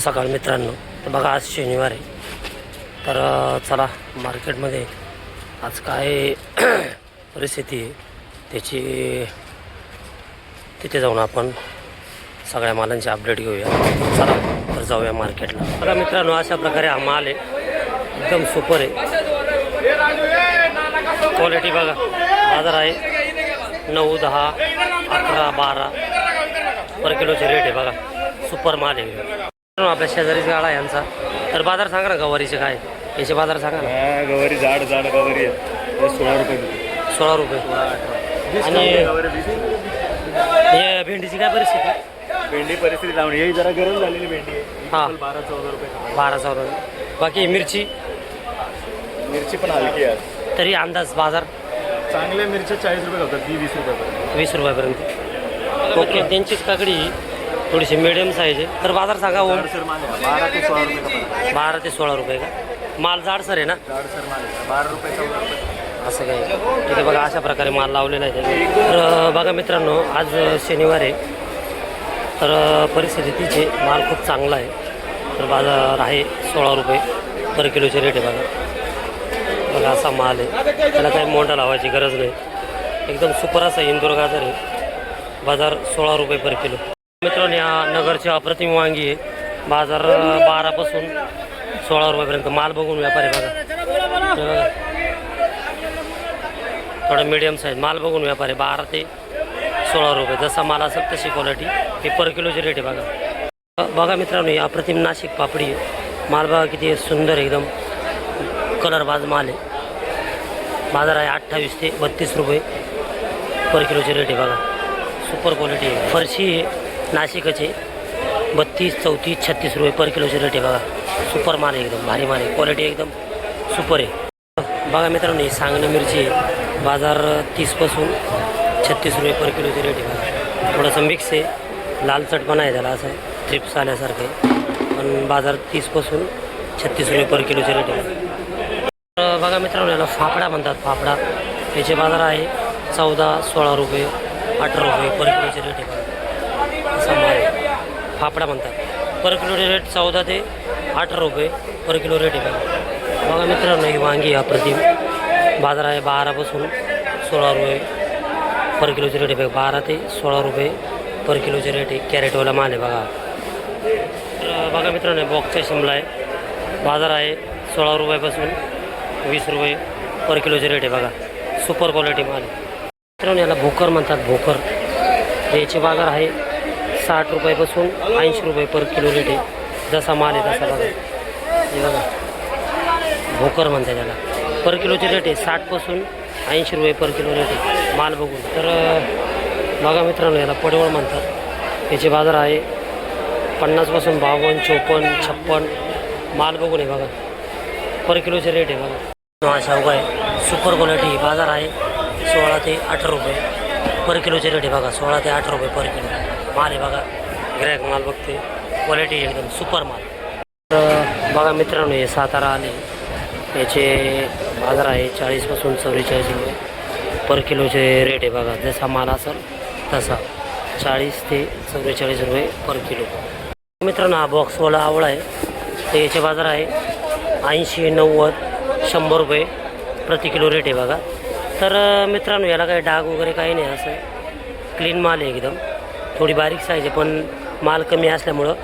सकाळ मित्रांनो, तर बघा आज शनिवार आहे. तर चला मार्केटमध्ये आज काय परिस्थिती आहे त्याची तिथे जाऊन आपण सगळ्या मालांची अपडेट घेऊया. चला तर जाऊया मार्केटला. बघा मित्रांनो, अशा प्रकारे हा माल आहे, एकदम सुपर आहे, क्वालिटी बघा. बाजार आहे 9, 10, 11, 12 पर किलोचे रेट आहे बघा. सुपर माल आहे. आपल्या शेजारीच गाळा यांचा. तर बाजार सांगा ना गवारीचे काय याचे बाजार सांगा ना. गवारी जाड गवारी आहे 16 रुपये. 16 रुपये. आणि हे भेंडीची काय परिस्थिती. भेंडी परिस्थिती लावणी ही जरा गरम झालेली भेंडी आहे. हां 12-14 रुपये. 12-14. बाकी मिरची पण हलकी आहे. तरी अंदाज बाजार चांगल्या मिरच्या 40 रुपये होतात, ती 20 रुपये. 20 रुपयापर्यंत. ओके. त्यांचीच काकडी थोडीशी मिडियम साईज आहे. तर बाजार सांगा. 12 ते 16 रुपये. 12 ते 16 रुपये का. माल जाडसर आहे ना. जाडसर माल आहे. 12 रुपये 14 रुपये असं काही तिथे बघा अशा प्रकारे माल लावलेला आहे. तर बघा मित्रांनो, आज शनिवार आहे, तर परिस्थिती तिचे माल खूप चांगला आहे. तर बाजार आहे 16 रुपये पर किलोचे रेट आहे बघा. बघा असा माल आहे, त्याला काही मोंडा लावायची गरज नाही. एकदम सुपर असा इंदोर गाजर आहे. बाजार 16 रुपये पर किलो. मित्रांनो, या नगरची अप्रतिम वांगी आहे. बाजार 12 पासून 16 रुपयापर्यंत. माल बघून व्यापारी बघा थोडा मीडियम साईज माल बघून व्यापारी 12 ते 16 रुपये. जसा माल असेल तशी क्वालिटी हे पर किलोचे रेट आहे बघा. बघा मित्रांनो, ही अप्रतिम नाशिक पापडी आहे. माल बघा किती सुंदर एकदम कलरबाज माल आहे. बाजार आहे 28 ते 32 रुपये पर किलोचे रेट आहे बघा. सुपर क्वालिटी आहे. फरशी आहे नाशिकचे 32, 34, 36 रुपये पर किलोचे रेट आहे बघा. सुपर माल आहे, एकदम भारी माल आहे, क्वालिटी एकदम सुपर आहे. बघा मित्रांनो, ही सांगणं मिरची आहे. बाजार 30 पासून 36 रुपये पर किलोचे रेट आहे बघा. थोडंसं मिक्स आहे, लालचट पण आहे त्याला, असं ट्रिप्स आल्यासारखं आहे. पण बाजार 30 पासून 36 रुपये पर किलोचे रेट आहे. तर बघा मित्रांनो, याला फाफडा म्हणतात. फाफडा याचे बाजार आहे 14, 16 रुपये, 18 रुपये पर किलोचे रेट आहे बघा. असा माल फाफडा म्हणतात. पर किलोचे रेट 14 ते 18 रुपये पर किलो रेट आहे बघा. बघा मित्रांनो, ही वांगी अप्रतिम. बाजार आहे 12 पासून 16 रुपये पर किलोचे रेट आहे बघा. 12 ते 16 रुपये पर किलोचे रेट आहे. कॅरेटवाला माल आहे बघा. तर बघा मित्रांनो, बॉक्सचा शिमला आहे. बाजार आहे 16 रुपयापासून 20 रुपये पर किलोचे रेट आहे बघा. सुपर क्वालिटी माल आहे. मित्रांनो, याला भोकर म्हणतात. भोकर याचे बाजार आहे 60 रुपयापासून 80 रुपये पर किलो रेट आहे. जसा माल आहे तसा बघा. हे बघा भोकर म्हणतात त्याला. पर किलोचे रेट आहे 60 पासून 80 रुपये पर किलो रेट आहे माल बघून. तर बघा मित्रांनो, याला पडवळ म्हणतात. याचे बाजार आहे 50 पासून 52, 54, 56 माल बघून आहे बघा. पर किलोचे रेट आहे बघा. अशा आहे सुपर क्वालिटी. बाजार आहे 16 ते 18 रुपये पर किलोचे रेट आहे बघा. 16 ते 18 रुपये पर किलो माल आहे बघा. गिरायक माल बघते, क्वालिटी एकदम सुपर माल. तर बघा मित्रांनो, हे सातारा आले. याचे बाजार आहे 40 पासून 44 रुपये पर किलोचे रेट आहे बघा. जसा माल असेल तसा 40 ते 44 रुपये पर किलो. मित्रांनो, हा बॉक्सवाला आवळा आहे. तर याचे बाजार आहे 80, 90, 100 रुपये प्रति किलो रेट आहे बघा. तर मित्रांनो, याला काही डाग वगैरे काही नाही, असं क्लीन माल आहे एकदम. थोडी बारीक साईज आहे, पण माल कमी असल्यामुळं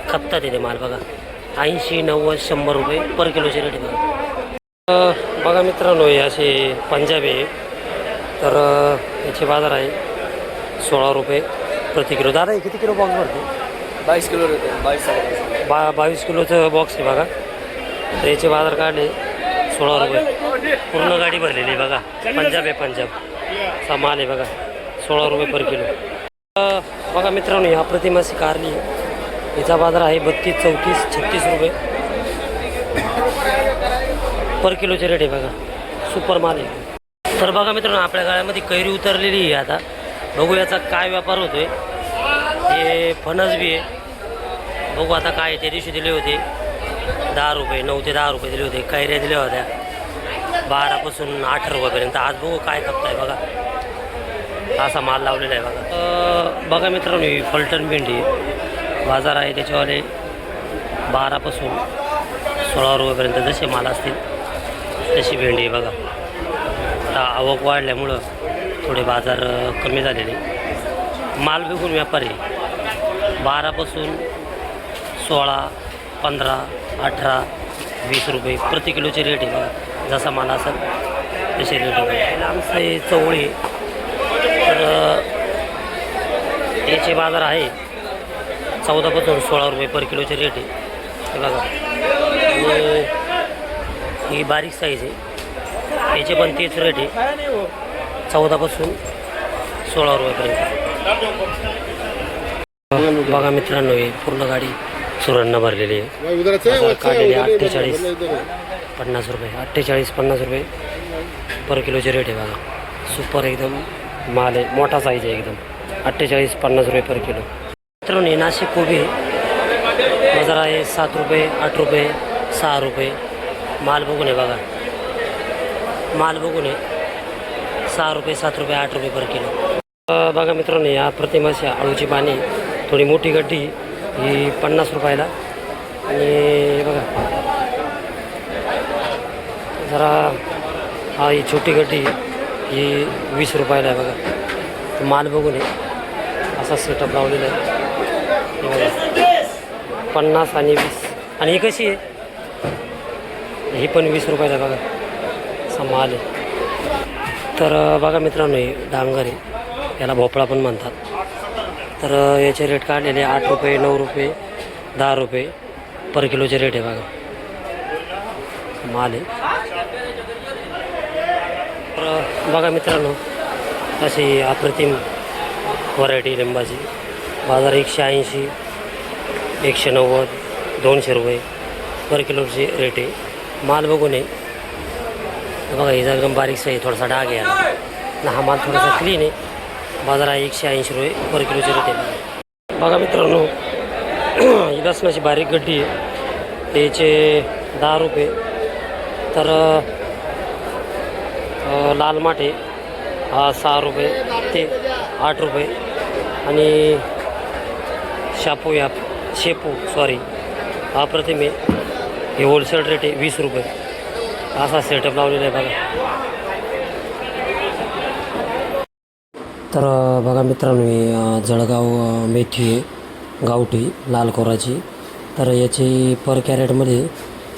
खपतात येते माल बघा. 80, 90, 100 रुपये पर किलोचे रेट आहे बघा. बघा मित्रांनो, हे असे पंजाबी आहे. तर याचे बाजार आहे 16 रुपये प्रति किलो. दादा, हे किती किलो बॉक्स भरते. 22 किलो रेट आहे. 22 किलोचं बॉक्स आहे बघा. तर याचे बाजार काढले 16 रुपये. पूर्ण गाडी भरलेली आहे बघा. पंजाब आहे, पंजाब असा माल आहे बघा. 16 रुपये पर किलो. बघा मित्रांनो, ह्या प्रतिमासी कारली याचा बाजार आहे 32, 34, 36 रुपये पर किलोचे रेट आहे बघा. सुपर माल आहे. तर बघा मित्रांनो, आपल्या गाड्यामध्ये कैरी उतरलेली आहे. आता बघू याचा काय व्यापार होतोय. हे फणस बी आहे. बघू आता काय. त्या दिवशी दिले होते 10 रुपये, 9 ते 10 रुपये दिले होते. कैऱ्या दिल्या होत्या 12 पासून 18 रुपयापर्यंत. आज बघू काय खपताय बघा. असा माल लावलेला आहे बघा. बघा मित्रांनो, ही फलटण भेंडी बाजार आहे त्याच्यावाले 12पासून 16 रुपयापर्यंत जसे माल असतील तशी भेंडी आहे बघा. आता आवक वाढल्यामुळं थोडे बाजार कमी झालेले. माल बघून व्यापारी 12पासून 16, 15, 18, 20 रुपये प्रति किलोचे रेट आहे बघा. जसा माल असेल तसे रेट आहे. आमचं हे चवळी तर याचे बाजार आहे 14पासून 16 रुपये पर किलोचे रेट आहे हे बघा. आणि ही बारीक साईज आहे याचे पण तेच रेट आहे 14पासून 16 रुपयापर्यंत. बघा मित्रांनो हे पूर्ण गाडी सुरांना भरलेली आहे. काढलेली 48, 50 रुपये 48-50 रुपये पर किलोचे रेट आहे बघा. सुपर एकदम माल आहे, मोठा साईज आहे एकदम. 48-50 रुपये पर किलो. मित्रांनो हे नाशिक कोबी बाजार आहे 7 रुपये, 8 रुपये, 6 रुपये. माल बघून आहे बघा, माल बघून आहे 6 रुपये, 7 रुपये, 8 रुपये पर किलो. बघा मित्रांनो या प्रतिमाशी आळूची पाणी थोडी मोठी गड्डी ही 50 रुपयाला. आणि बघा जरा हा ही छोटी गड्डी ही 20 रुपयाला आहे बघा. माल बघून आहे असा सेटअप लावलेला आहे 50 आणि 20. आणि ही कशी आहे ही पण 20 रुपयाला आहे बघा. असा माल आहे. तर बघा मित्रांनो हे डांगर आहे, याला भोपळा पण म्हणतात. तर याचे रेट काढलेले 8 रुपये, 9 रुपये, 10 रुपये पर किलोचे रेट आहे बघा. माल आहे. तर बघा मित्रांनो अशी अप्रतिम व्हरायटी लिंबाची. बाजार 180, 190, 200 रुपये पर किलोचे रेट आहे. माल बघून आहे बघा हिचा एकदम बारीक साई थोडासा डाग आहे याला. हा माल थोडासा क्लीन आहे. बाजार आहे 180 रुपये पर किलोचे रेट आहे बघा मित्रांनो. ही लसणाची बारीक गड्डी आहे त्याचे 10 रुपये. तर लाल माठे हा 6 रुपये ते 8 रुपये. आणि शेपू हा प्रतिमे हे होलसेल रेट आहे 20 रुपये. असा सेटअप लावलेला आहे बघा. तर बघा मित्रांनो ही जळगाव मेथी आहे गावठी लाल कोराची. तर याची पर कॅरेटमध्ये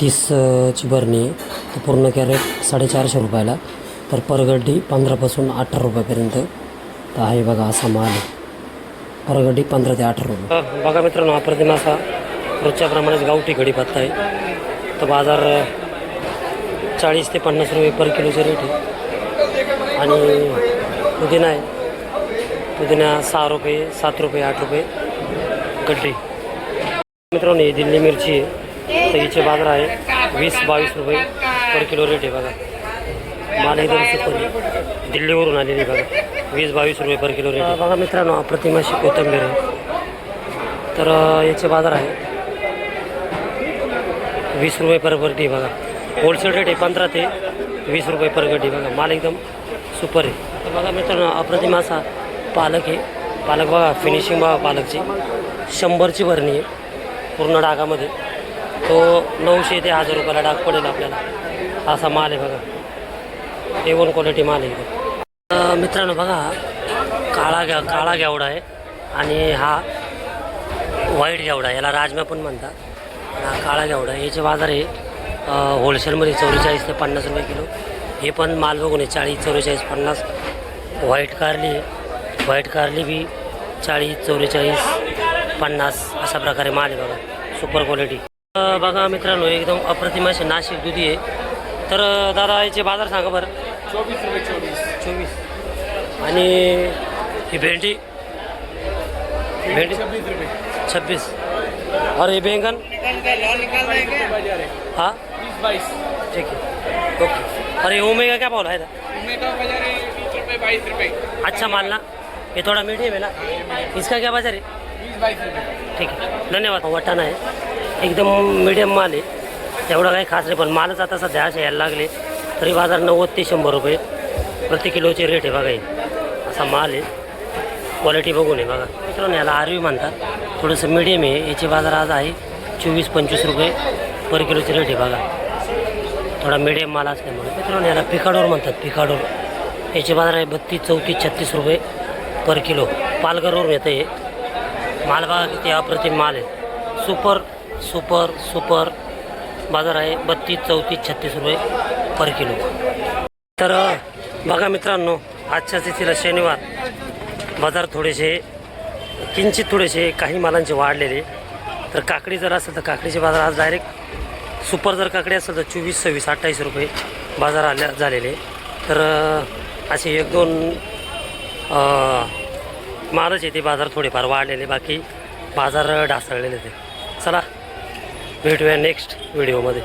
30ची भरणी आहे. तर पूर्ण कॅरेट 450 रुपयाला. तर पर गड्डी 15पासून 18 रुपयापर्यंत तर आहे बघा. असा माल आहे. पर गड्डी 15 ते 18 रुपये. बघा मित्रांनो हा प्रतिमा असा रोजच्याप्रमाणेच गावठी कढीपत्ता आहे. तर बाजार 40 ते 50 रुपये पर किलोचे रेट आहे. आणि पुदिना आहे, पुदिना 6 रुपये, 7 रुपये, 8 रुपये गड्डी. मित्रांनो ही दिल्ली मिरची आहे. तर हिचे बाजार आहे 20-22 रुपये पर किलो रेट आहे बघा. माल एकदम सुपर आहे, दिल्लीवरून आलेली बघा. 20-22 रुपये पर किलो रेट आहे बघा मित्रांनो. प्रतिमाशी कोथिंबीर आहे. तर याचे बाजार आहे 20 रुपये पर गड्डी बघा. होलसेल रेट आहे 15 ते 20 रुपये पर गड्डी बघा. माल एकदम सुपर आहे. तर बघा मित्रांनो अप्रतिम असा पालक आहे. पालक बघा फिनिशिंग बघा पालकची 100ची भरणी आहे पूर्ण डागामध्ये. तो 900 ते 1000 रुपयाला डाग पडेल आपल्याला. असा माल आहे बघा. A1 क्वालिटी माल आहे. मित्रांनो बघा काळा घेवडा आहे आणि हा व्हाईट घेवडा, याला राजमा पण म्हणतात. हा काळा घेवडा याचे बाजार आहे होलसेलमध्ये 44 ते 50 रुपये किलो. हे पण माल बघून आहे 40, 44, 50. व्हाईट कारली बी 40, 44, 50 अशा प्रकारे माल आहे बघा. Super quality. बघा मित्रांनो एकदम अप्रतिम असे नाशिक दुधी आहे. तर दादा याचे बाजार सांगा बरं. 24 रुपये. 24. आणि ही भेंडी 26 रुपये. 26. और ये बैंगन हाँ 20-22. ठीक है ओके. और ये ओमेगा क्या भाव है? बाजार है 20 रुपये, 22 रुपये. अच्छा माल ना, ये थोड़ा मीडियम है ना. इसका क्या बाजार है? 20-22 रुपये. ठीक आहे धन्यवाद. वाटाणा आहे एकदम मीडियम माल आहे. तेवढा काही खास नाही पण मालच आता सध्या असे यायला लागले. तरी बाजार 90 ते 100 रुपये प्रति किलोचे रेट आहे बघा. हे असा माल आहे. क्वालिटी बघून आहे बघा मित्रांनो. याला आरवी म्हणतात. थोडंसं मीडियम आहे. याचे बाजार आज आहे 24-25 रुपये पर किलोचे रेट आहे बघा. थोडा मिडियम माल असल्यामुळे मित्रांनो याला पिकाडोर म्हणतात. पिकाडोर याचे बाजार आहे 32-34-36 रुपये पर किलो. पालघरवरून येतं हे माल बघा किती अप्रतिम माल आहे. सुपर सुपर सुपर बाजार आहे 32-34-36 रुपये पर किलो. तर बघा मित्रांनो आजच्या तिथीला शनिवार बाजार किंचित थोडेसे काही मालांचे वाढलेले. तर काकडी जर असेल तर काकडीचे बाजार आज डायरेक्ट सुपर जर काकडी असेल तर 24-26-28 रुपये बाजार झालेले. तर असे 1-2 मालच आहे ते बाजार थोडेफार वाढलेले, बाकी बाजार ढासळलेले ते. चला भेटूया नेक्स्ट व्हिडिओमध्ये.